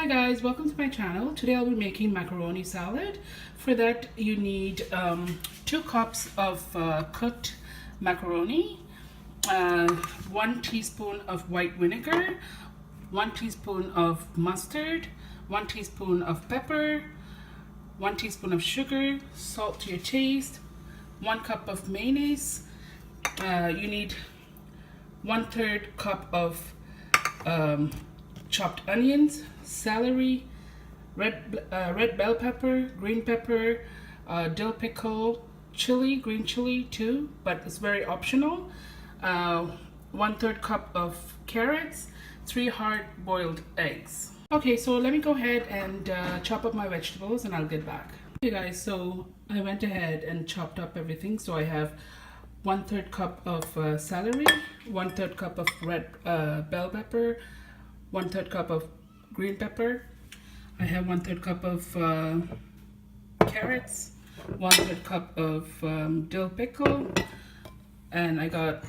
guys, welcome to my channel. Today I'll be making macaroni salad. For that you need 2 cups of cooked macaroni, 1 teaspoon of white vinegar, 1 teaspoon of mustard, 1 teaspoon of pepper, 1 teaspoon of sugar, salt to your taste, 1 cup of mayonnaise. You need 1/3 cup of chopped onions, celery, red bell pepper, green pepper, dill pickle, chili, green chili too, but it's very optional. 1/3 cup of carrots, 3 hard-boiled eggs. Okay, so let me go ahead and chop up my vegetables and I'll get back. Okay guys, so I went ahead and chopped up everything. So I have 1/3 cup of celery, 1/3 cup of red bell pepper, 1/3 cup of green pepper. I have 1/3 cup of carrots, 1/3 cup of dill pickle, and I got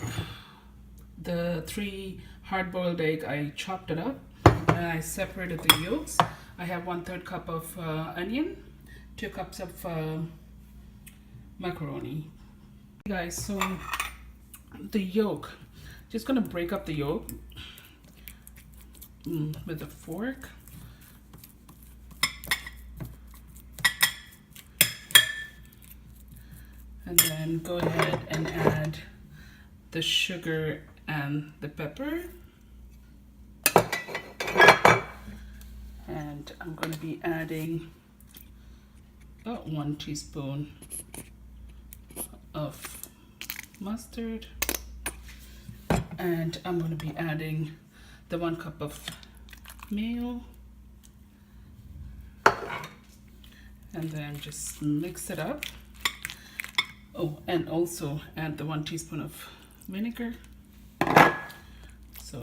the 3 hard-boiled egg. I chopped it up and I separated the yolks. I have 1/3 cup of onion, 2 cups of macaroni. Guys, so the yolk, just gonna break up the yolk with a fork. And then go ahead and add the sugar and the pepper. And I'm going to be adding about 1 teaspoon of mustard. And I'm going to be adding the 1 cup of mayo. And then just mix it up. Oh, and also add the 1 teaspoon of vinegar. So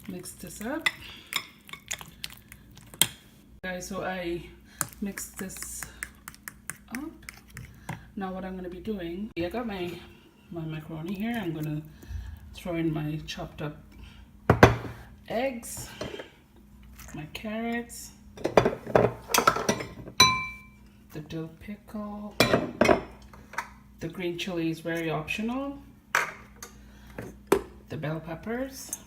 mix this up. Guys, so I mixed this up. Now what I'm going to be doing, I got my macaroni here. I'm going to throw in my chopped up eggs, my carrots, the dill pickle, the green chili is very optional, the bell peppers,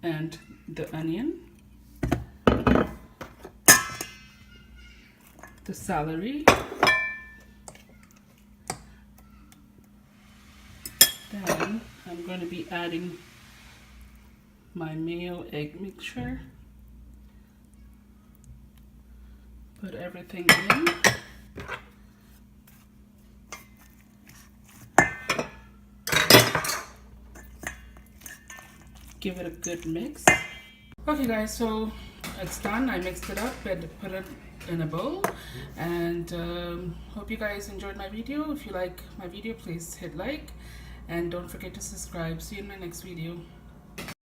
and the onion, the celery, then I'm going to be adding my mayo egg mixture. Put everything in. Give it a good mix. Okay guys, so it's done. I mixed it up and put it in a bowl, and hope you guys enjoyed my video. If you like my video, please hit like and don't forget to subscribe. See you in my next video.